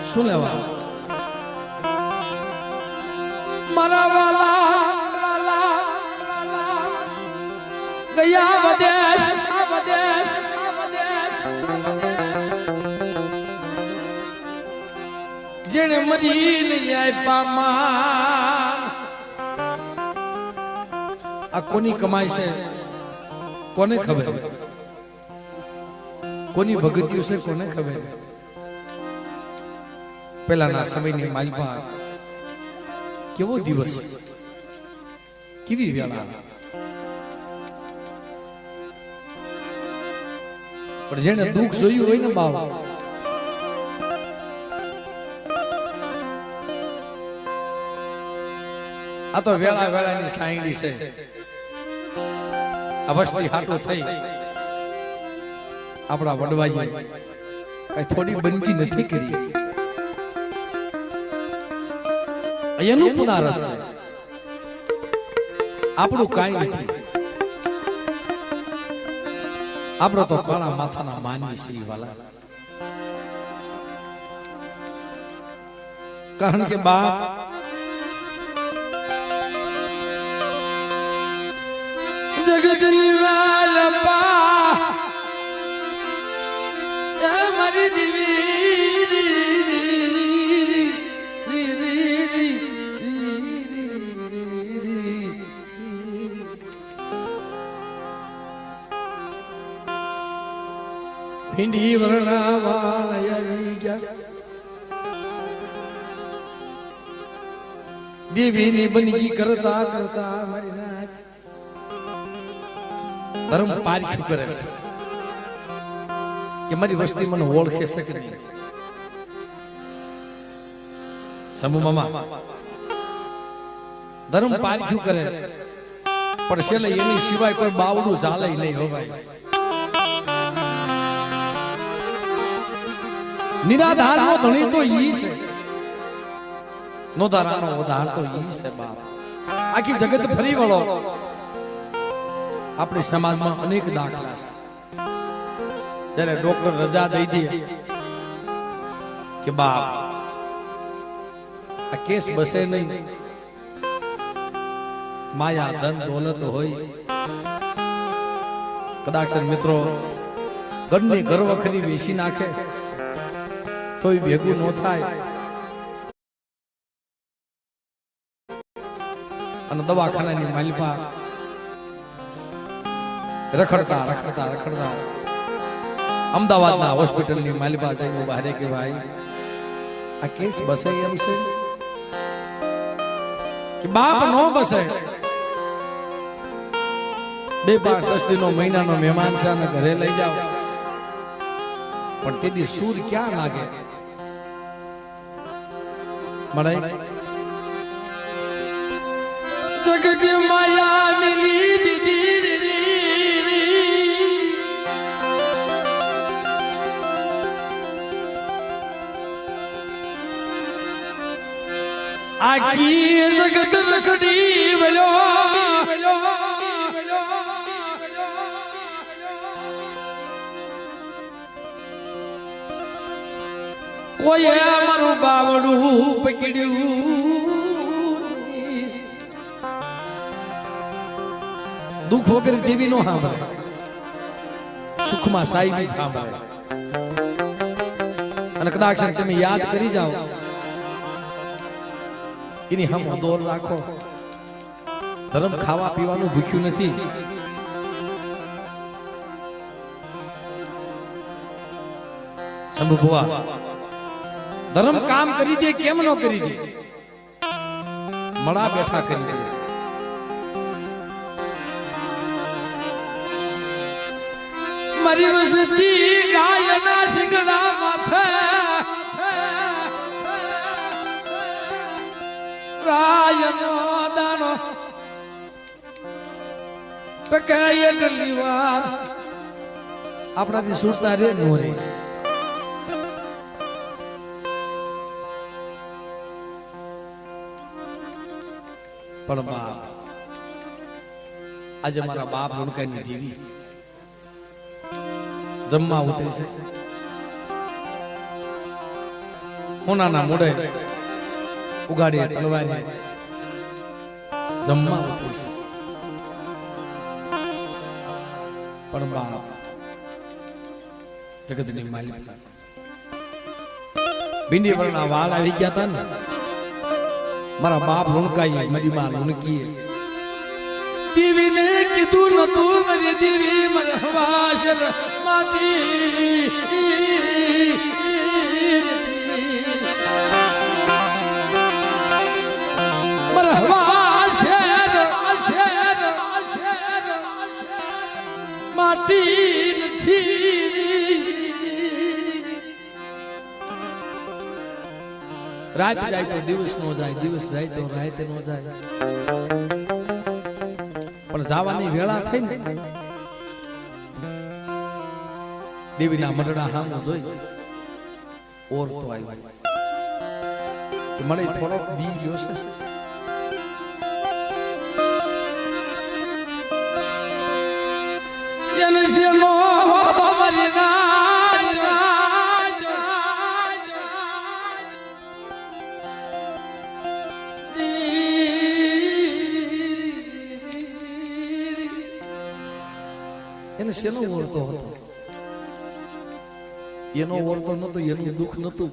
શું લેવા મારા વાલા ગયા વિદેશ જેને મરીને આપ્યા આ કોની કમાઈ છે કોને ખબર કોની ભગતિઓ છે કોને ખબર પેલાના સમયની માલપા કેવો દિવસ કેવી વેળા પણ જેને દુઃખ જોયું હોય ને બાપ આ તો વેળા વેળાની સાયડી છે અવશ્ય હાટો થઈ આપણા વડવાઈએ કઈ થોડી બનગી નથી કરી એનું પુનારસ છે આપણું કાંઈ નથી આપણો તો કાળા માથાના માનવી છે વાલા કારણ કે બાપ જગત નિવાલપા મારી દેવી ભીંડી વર્ણાવાલય ગયા દેવીની બનગી કરતા કરતા મારી નાથ ધર્મ પારખ્યું કરે છે કે મારી વસ્તી મને ઓળખે છે કે નહીં સમૂહ મામા ધર્મ પારખ્યું કરે પણ છેલ્લે એની સિવાય કોઈ બાવડું ચાલે નહીં હો ભાઈ નિરાધાર નો ધણી તો ઈ છે નોધારાનો ઉધાર તો ઈ છે બાપ આખી જગત ફરી વળો આપણી સમાજમાં અનેક દાખલા છે જ્યારે ડોક્ટર રજા દઈ દે કે બાપ આ કેસ બસે નહીં માયા ધન દોલત હોય કદાચ મિત્રો ઘરની ઘરવખરી વેચી નાખે તોય ભેગું ન થાય અને દવાખાનાની માલિપા રખડતા અમદાવાદના હોસ્પિટલની માલિપા જઈને બહાર કે ભાઈ આ કેસ બસે એમ છે કે બાપ નો બસે 2-5-10 દિનો મહિનાનો મહેમાન છે અને ઘરે લઈ જાઓ પણ તેદી સૂર ક્યાં લાગે મળે જગત માયા મિલી દીદી આખી જગત રખડી વલો કોઈ મારું બાવડું પકડ્યું દુઃખ વગર દેવી નો સાંભળે સુખમાં સાહેબી સાંભળે અને કદાચ તમે યાદ કરી જાઓ એની હમ દોર રાખો ધર્મ ખાવા પીવાનું ભૂખ્યું નથી શંભુ ભુવા ધર્મ કામ કરી દે કેમ નો કરી દે મળા બેઠા કરી દે મારી વસતી ગાયના શિંગડા માથે રાયનો દાણો પકાય એટલી વાર આપણાથી સુરતા રે નો રે પણ બાપ આજે મારા બાપ લુણકાની દેવી જમવા ઉતરી છે હોનાના મોઢે ઉગાડી તલવારી જમવા ઉતરી છે પણ બાપ જગતની માલિક ભીંડી વરના વાળ આવી ગયા હતા ને મારા બાપ લુણકાઈ મારી માં લુણકી દીવી ને કીધું નતું મારી દીવી મને હવાશર માટી મને હવાશર માટી નથી રાત જાય તો દિવસ નો જાય દિવસ જાય તો રાત નો જાય પણ જવાની વેળા થઈ ને દેવીના મંડળા હામું જોઈ ઓર તો આવ્યો મને થોડોક દી ગયો છે એને છે નો બાબરી ના એને શેનો ઓળતો હતો એનો ઓળતો નતો એનું દુઃખ નતું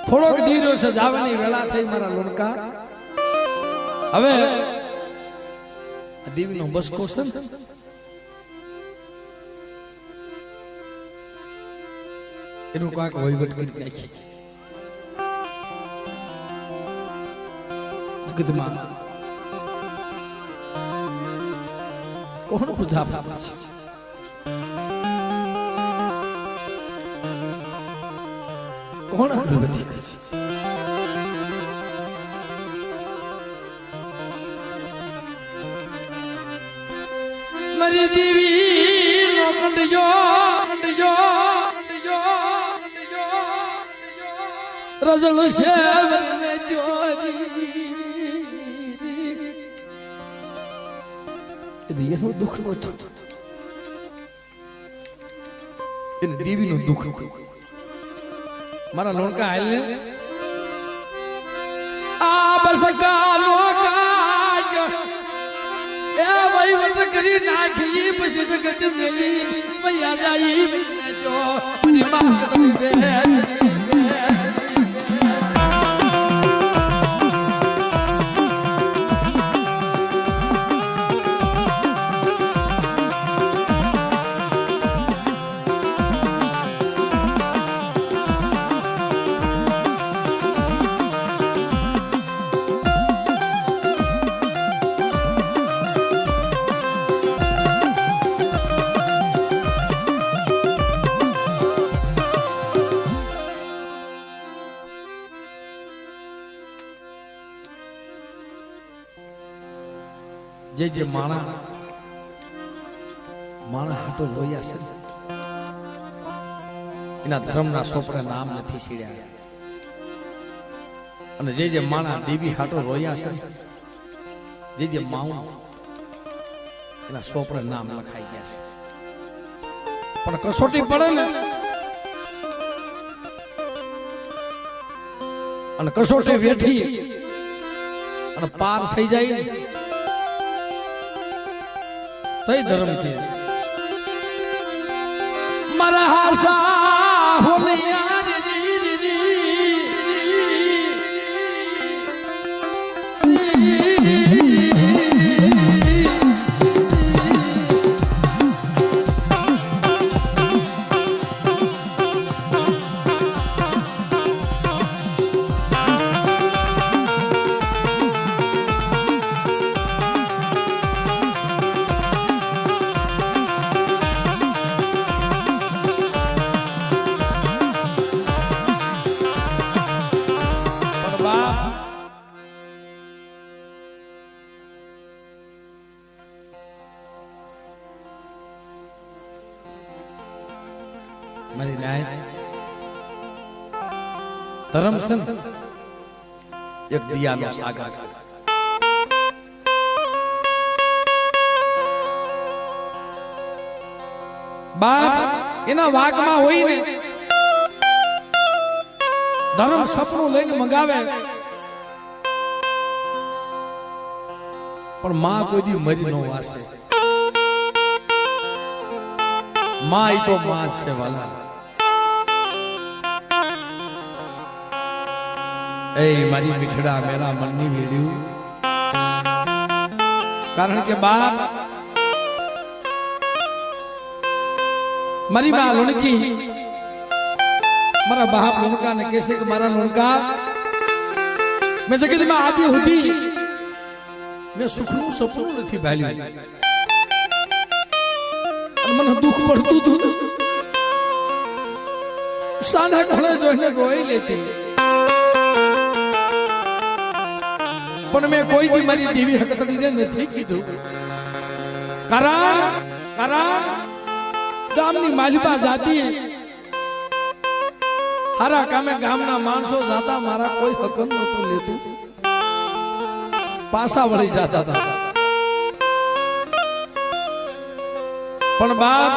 થોડોક ધીરો છે જાવાની વેળા થઈ મારા લોણકા હવે દેવીનો બસકો છે ને એનું કાંક વહીવટ કરી નાખી જગતમાં કોણ પૂજા પામે છે કોણ અગરબત્તી કરે છે મારી દેવી નો કંડિયો રજળ શેવરને ત્યોરી એનું દુઃખ નતું એને દેવીનું દુઃખ મારા લોણકા હાલ ને આ બસકા લોકાજ એ વહીવટ કરી નાખી પછી જગત મેલી મૈયા જાય તો મારી માં કદમ બેસ જે માણા હાટો લોયા છે એના ધર્મના સોપડે નામ નથી સીડ્યા અને જે માણા દેવી હાટો રોયા છે જે માઉ એના સોપડે નામ લખાઈ ગયા છે પણ કસોટી પડે ને અને કસોટી વેઠી અને પાર થઈ જાય તઈ ધર્મ કે મારા હાસા હોલિયા મારી નાય ધર્મ છે એક દિયાનો સાગર છે બાપ એના વાગમાં હોય ને ધર્મ સપનું લઈને મંગાવે, પણ માં કોઈ દી મરી નો વાસે. માં ઈ તો માં જ છે વાલા. એ મારી મીઠડા મેરા મનની વેલ્યું, કારણ કે બાપ મારી માં લુણકી મારા બાપ લુણકા ને કહેશે કે મારા લુણકા મેં જગતમાં આદિ સુધી મેં સુખનું સપનું નથી ભાલ્યું, મને દુઃખ પડતું હતું, સાના ઘણે જોઈને રોઈ લેતી, પણ મેં કોઈ દી મારી દેવી હકતડીને નથી કીધું. કારણ ગામની માલિબા જાતી હારા કામે ગામના માણસો જાતા, મારા કોઈ હકમ નતું લેતું, પાછા વળી જતા હતા. પણ બાપ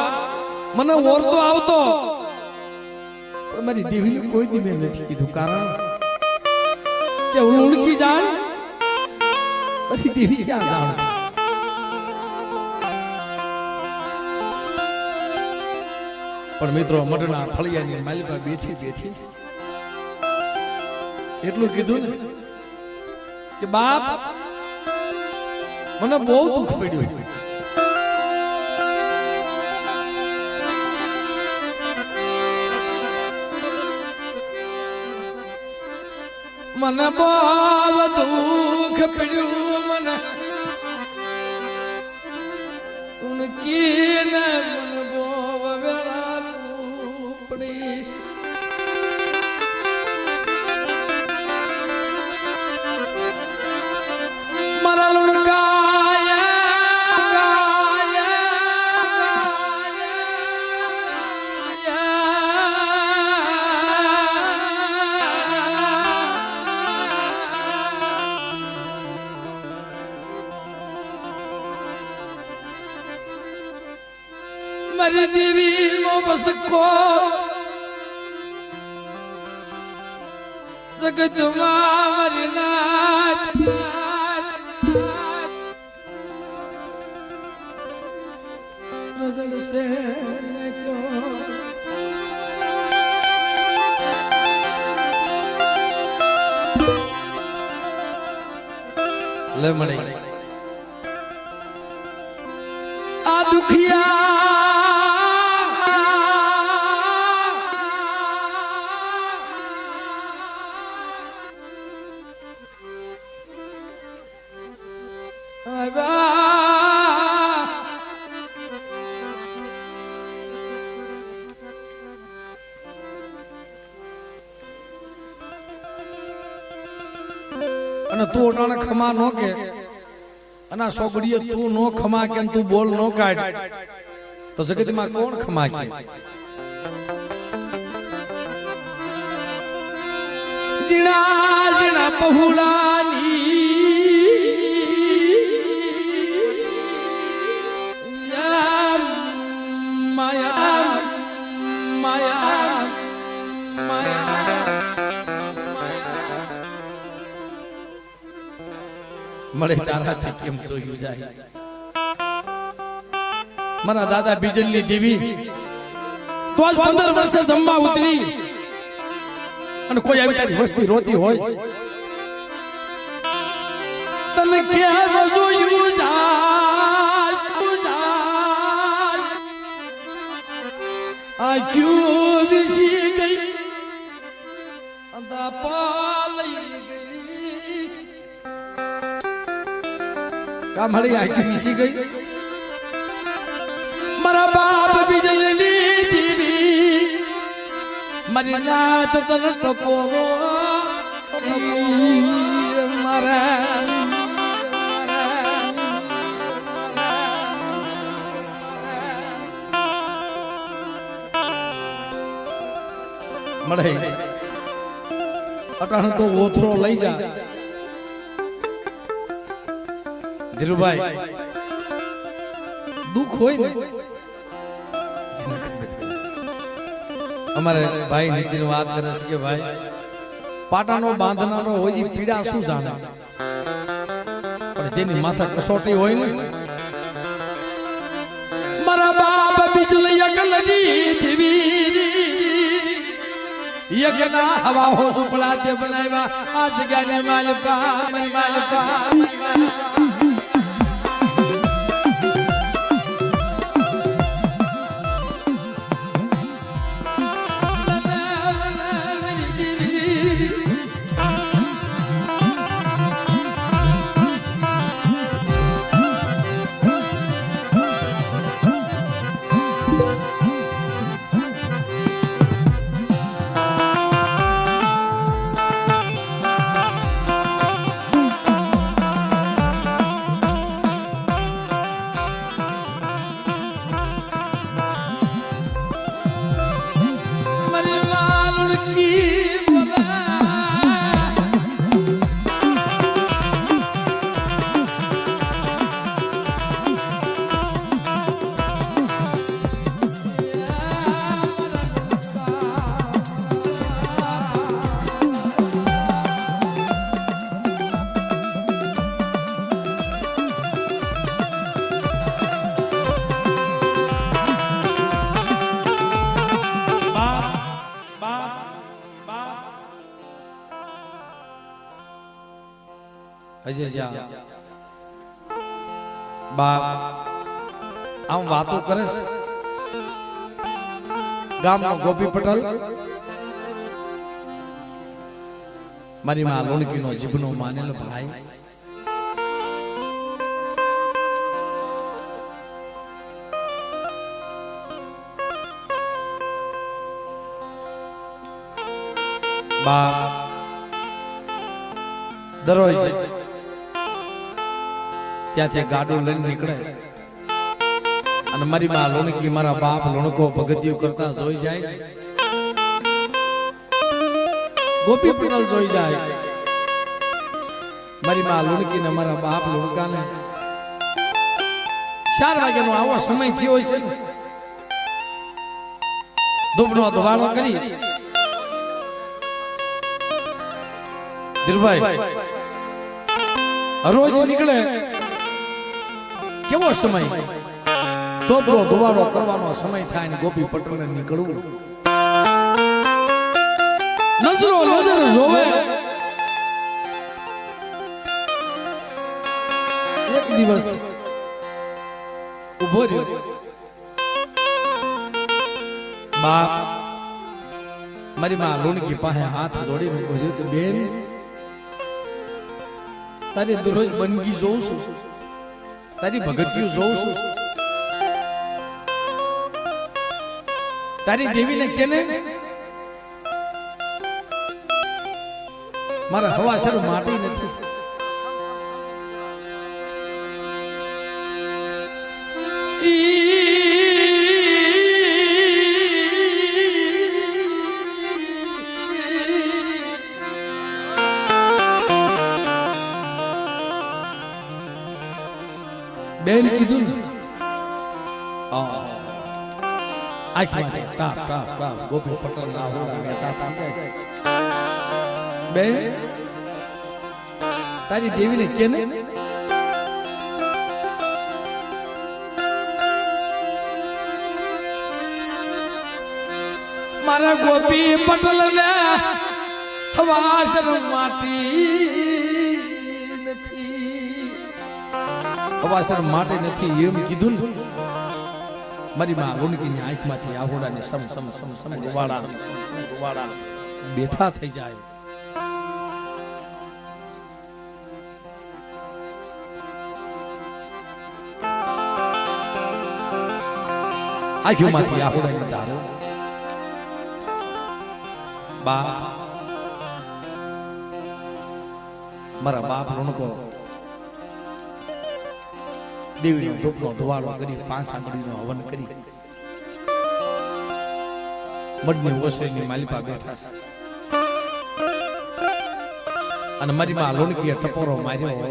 મને ઓરતો આવતો, પણ મારી દેવીને કોઈ દી મેં નથી કીધું, કારણ કે હું ઉણકી જાણ પછી દેવી ક્યાં જાણશે. પણ મિત્રો મઢના ફળિયાની માલિકા બેઠી બેઠી એટલું કીધું ને કે બાપ મને બહુ દુઃખ પડ્યું, મને બહુ દુઃખ પડ્યું, મને ઉનકીને મને બહુ વેળા પડી. મારા મારી દેવી નો બસકો જગતમાં મારી નાથ રઝળ સે તો લે મળી આ દુખિયા અને તું ઓટાણે ખમા નો કે અને સોગડીએ તું નો ખમા કે તું બોલ નો કાઢ તો જગતમાં કોણ ખમા કે. જીણા જીણા પહુલાની માયા માયા માયા મળે તારાથી કેમ જોયું જાય. મારા દાદા બીજલની દેવી તો જ 15 વર્ષે જમવા ઉતરી અને કોઈ આવી તારી વસ્તી રોતી હોય તમે કેમ જોયું જાય આ ક્યું વિસી ગઈ અંદા પાલઈ ગઈ કામળી આખી વિસી ગઈ. મારા બાપ બીજલની દેવી મારી નાત તન ટપોરો મારા મળે અટાણ તો ઓથરો લઈ જા ધીરુભાઈ. દુઃખ હોય ને અમારે ભાઈ નીતિન વાત કરે છે કે ભાઈ પાટાનો બાંધનારો હોય એ પીડા શું જાણે, પણ જેની માથા કસોટી હોય ને મારા બાપ બીજલી અકલની દેવી યજ્ઞા હવા હો ઝુપડા તે બનાવ્યા આ જગ્યાને માલપા બાપ આમ વાતો કરે છે. ગામનો ગોપી પટેલ મારી માં લોણકી નો જીભનો માનેલો ભાઈ, બાપ દરરોજ ત્યાંથી ગાડું લઈને નીકળે અને મારી માં લોણકી મારા બાપ લોણકો ભગતિઓ કરતા જોઈ જાય, ગોપી પટેલ જોઈ જાય, મારી માં લોણકી ને મારા બાપ લોણકાને 4 વાગ્યાનો આવો સમય થયો હોય છે, ધૂપનો ધોવાળો કરી દિલભાઈ રોજ નીકળે કેવો સમય ધૂપનો ધોવાળો કરવાનો સમય થાય ને ગોપી પટેલ નીકળવું, નજરો નજર જોવે. એક દિવસ ઉભો રહ્યો, બાપ મારી માં લોણકી પાસે હાથ જોડીને ઉભો રહ્યો કે બેન તારી દરરોજ બંદગી જોઉં છું, તારી ભગતીઓ જોઉં છું, તારી દેવીને કેને મારા હવાસર માટી નથી. બેન કીધું ને આંખમાંથી ટાપ ટાપ ટાપ ગોપી પટેલ ના હોડા નેતા થાય. બેન તારી દેવીને કેને મારા ગોપી પટેલ ને હવાસર માટી નથી, હવાસર માટે નથી એમ કીધું ને મારી માં લોણકીની આંખમાંથી આહોડાની સમ સમ સમ સમ રૂવાડા બેઠા થઈ જાય. આંખોમાંથી આહોડાની ધારો બાપ મારા બાપ લોણકો દેવીનો ધૂપનો ધોવાળો કરી 5 આંગળીનો હવન કરી મડની ઓસરીની માલિપા બેઠા છે અને મારી માં લોણકીએ ટપોરો માર્યો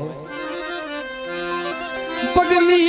પગની